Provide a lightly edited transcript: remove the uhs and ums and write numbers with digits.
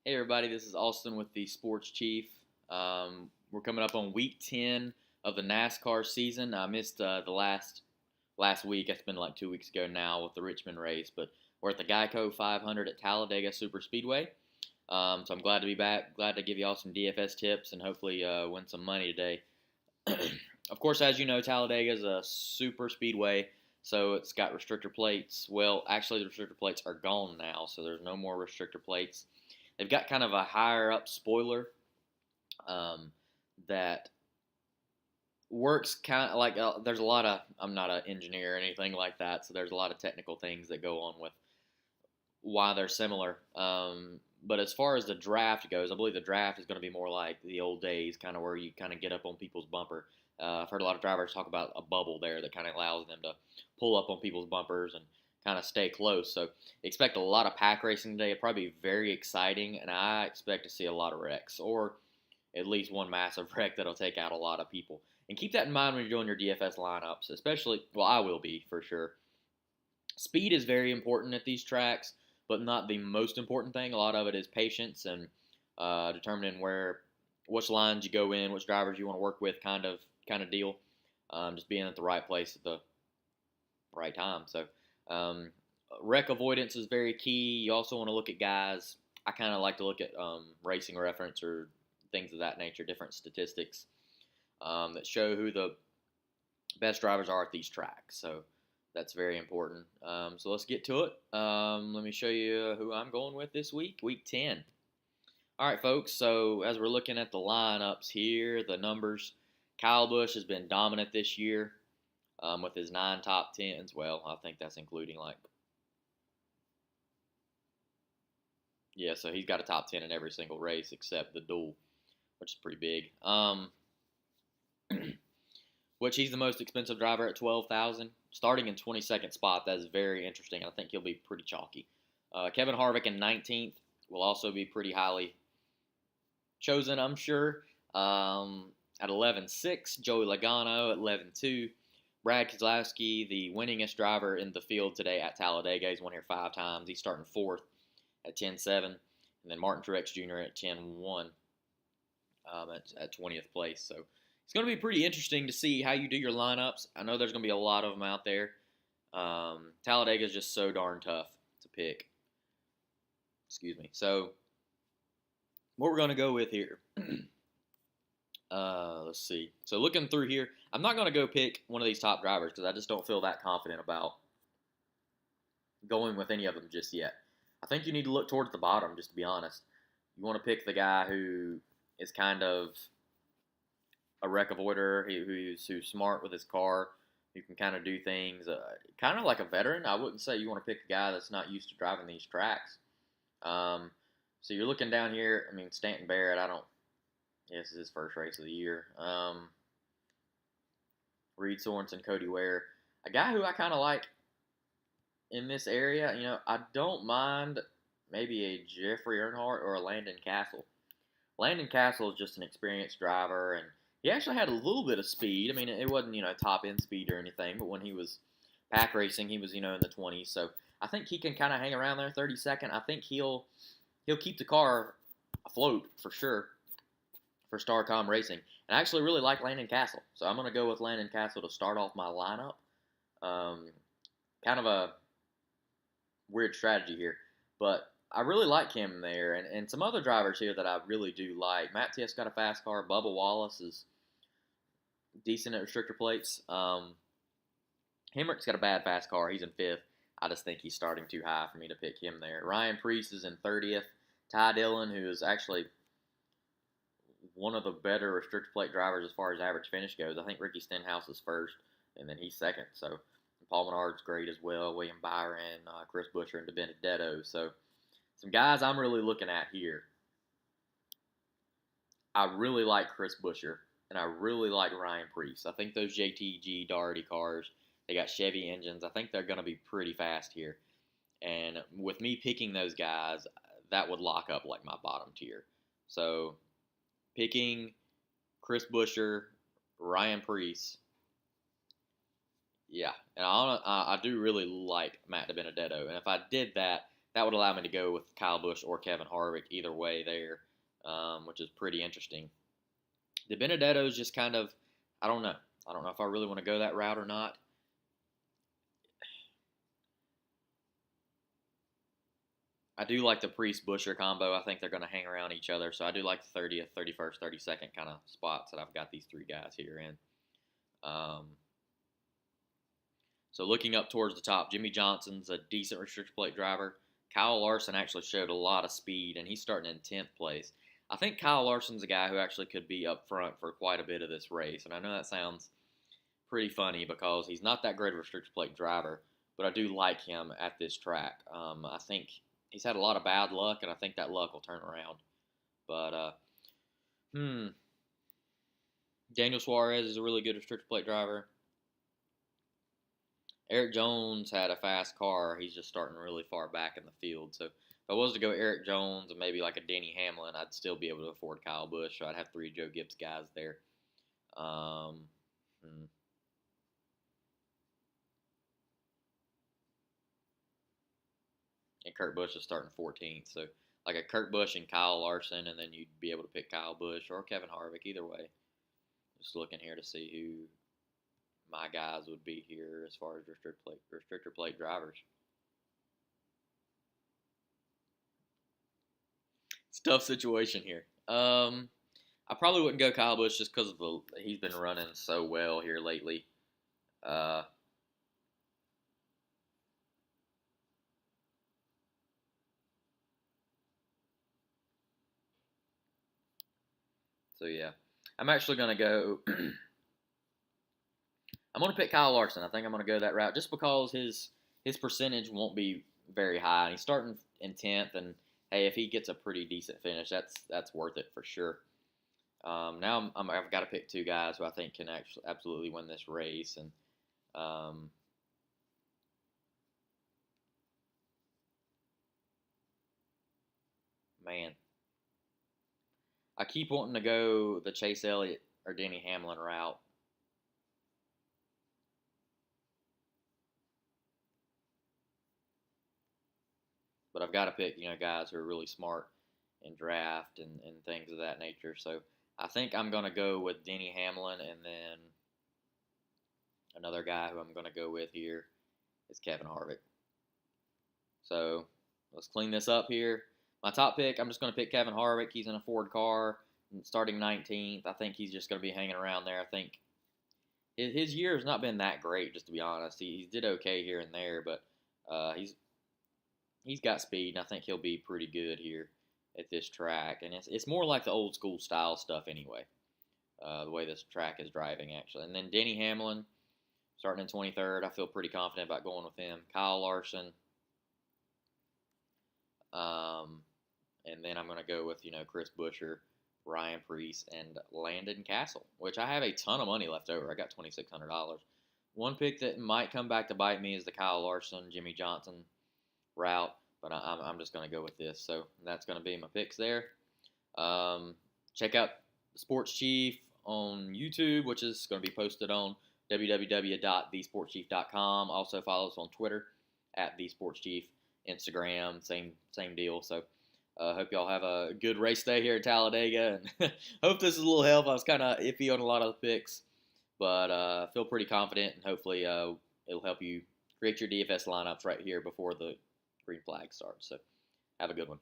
Hey everybody, this is AustYn with the Sports Chief. We're coming up on week 10 of the NASCAR season. I missed the last week. It's been like 2 weeks ago now with the Richmond race, but we're at the Geico 500 at Talladega Superspeedway. So I'm glad to be back. Glad to give you all some DFS tips and hopefully win some money today. Of course, as you know, Talladega is a super speedway, so it's got restrictor plates. Well, actually, the restrictor plates are gone now, so there's no more restrictor plates. They've got kind of a higher up spoiler that works kind of like there's a lot of, I'm not an engineer or anything like that, so there's a lot of technical things that go on with why they're similar. But as far as the draft goes, I believe the draft is going to be more like the old days, kind of where you kind of get up on people's bumper. I've heard a lot of drivers talk about a bubble there that kind of allows them to pull up on people's bumpers and kind of stay close. So expect a lot of pack racing today. It'll probably be very exciting, and I expect to see a lot of wrecks, or at least one massive wreck that'll take out a lot of people. And keep that in mind when you're doing your DFS lineups, especially, well, I will be for sure. Speed is very important at these tracks, but not the most important thing. A lot of it is patience and determining which lines you go in, which drivers you want to work with, kind of deal. Just being at the right place at the right time. So wreck avoidance is very key. You also want to look at guys. I kind of like to look at racing reference or things of that nature, different statistics that show who the best drivers are at these tracks. So that's very important. So let's get to it. Let me show you who I'm going with this week, week 10. All right, folks. So as we're looking at the lineups here, the numbers, Kyle Busch has been dominant this year with his 9 top 10s. Well, I think that's including so he's got a top 10 in every single race except the duel, which is pretty big. Which he's the most expensive driver at $12,000, starting in 22nd spot. That is very interesting. I think he'll be pretty chalky. Kevin Harvick in 19th will also be pretty highly chosen, I'm sure. At 11.6, Joey Logano at 11.2. Brad Keselowski, the winningest driver in the field today at Talladega. He's won here 5 times. He's starting 4th at 10.7. And then Martin Truex Jr. at 10.1 at 20th place. So it's going to be pretty interesting to see how you do your lineups. I know there's going to be a lot of them out there. Talladega is just so darn tough to pick. Excuse me. So what we're going to go with here. Let's see. So looking through here, I'm not going to go pick one of these top drivers because I just don't feel that confident about going with any of them just yet. I think you need to look towards the bottom, just to be honest. You want to pick the guy who is kind of a wreck avoider, who's smart with his car, who can kind of do things, kind of like a veteran. I wouldn't say you want to pick a guy that's not used to driving these tracks. So you're looking down here. I mean, Stanton Barrett, this is his first race of the year. Reed Sorensen, Cody Ware, a guy who I kind of like in this area. You know, I don't mind maybe a Jeffrey Earnhardt or a Landon Castle. Landon Castle is just an experienced driver, and he actually had a little bit of speed. I mean, it wasn't, top end speed or anything, but when he was pack racing, he was, in the 20s. So I think he can kind of hang around there 32nd. I think he'll keep the car afloat for sure for Starcom Racing. And I actually really like Landon Castle. So I'm going to go with Landon Castle to start off my lineup. Kind of a weird strategy here, but I really like him there. And some other drivers here that I really do like. Matt Tiff's got a fast car. Bubba Wallace is decent at restrictor plates. Hemrick's got a bad fast car. He's in 5th. I just think he's starting too high for me to pick him there. Ryan Preece is in 30th. Ty Dillon, who is actually one of the better restrictor plate drivers as far as average finish goes. I think Ricky Stenhouse is 1st, and then he's 2nd. So Paul Menard's great as well. William Byron, Chris Buescher, and DiBenedetto. So some guys I'm really looking at here. I really like Chris Buescher, and I really like Ryan Preece. I think those JTG Daugherty cars, they got Chevy engines. I think they're going to be pretty fast here. And with me picking those guys, that would lock up like my bottom tier. So picking Chris Buescher, Ryan Preece, yeah. And I do really like Matt DiBenedetto. And if I did that, that would allow me to go with Kyle Busch or Kevin Harvick either way there, which is pretty interesting. The Benedetto's just kind of, I don't know. I don't know if I really want to go that route or not. I do like the Priest-Buscher combo. I think they're going to hang around each other. So I do like the 30th, 31st, 32nd kind of spots that I've got these three guys here in. So looking up towards the top, Jimmy Johnson's a decent restrictor plate driver. Kyle Larson actually showed a lot of speed, and he's starting in 10th place. I think Kyle Larson's a guy who actually could be up front for quite a bit of this race. And I know that sounds pretty funny because he's not that great of a restrictor plate driver, but I do like him at this track. I think he's had a lot of bad luck, and I think that luck will turn around. But, Daniel Suarez is a really good restrictor plate driver. Eric Jones had a fast car. He's just starting really far back in the field. So if I was to go Eric Jones and maybe like a Denny Hamlin, I'd still be able to afford Kyle Busch. So I'd have three Joe Gibbs guys there. And Kurt Busch is starting 14th. So like a Kurt Busch and Kyle Larson, and then you'd be able to pick Kyle Busch or Kevin Harvick either way. Just looking here to see who my guys would be here as far as restrictor plate drivers. It's a tough situation here. I probably wouldn't go Kyle Busch just because he's been running so well here lately. So yeah, I'm actually gonna go. I'm going to pick Kyle Larson. I think I'm going to go that route just because his percentage won't be very high. And he's starting in 10th, and hey, if he gets a pretty decent finish, that's worth it for sure. Now I've got to pick two guys who I think can actually absolutely win this race, and man, I keep wanting to go the Chase Elliott or Denny Hamlin route. But I've got to pick, guys who are really smart in draft and things of that nature. So I think I'm going to go with Denny Hamlin, and then another guy who I'm going to go with here is Kevin Harvick. So let's clean this up here. My top pick, I'm just going to pick Kevin Harvick. He's in a Ford car, starting 19th. I think he's just going to be hanging around there. I think his year has not been that great, just to be honest. He did okay here and there, but he's got speed, and I think he'll be pretty good here at this track. And it's more like the old school style stuff anyway, the way this track is driving, actually. And then Denny Hamlin, starting in 23rd. I feel pretty confident about going with him. Kyle Larson. And then I'm going to go with, Chris Buescher, Ryan Preece, and Landon Castle, which I have a ton of money left over. I got $2,600. One pick that might come back to bite me is the Kyle Larson, Jimmy Johnson route, but I'm just going to go with this. So that's going to be my picks there. Check out Sports Chief on YouTube, which is going to be posted on www.thesportschief.com. Also follow us on Twitter at thesportschief, Instagram, same deal. So hope y'all have a good race day here at Talladega, and hope this is a little help. I was kind of iffy on a lot of the picks, but feel pretty confident, and hopefully it'll help you create your DFS lineups right here before the green flag starts. So have a good one.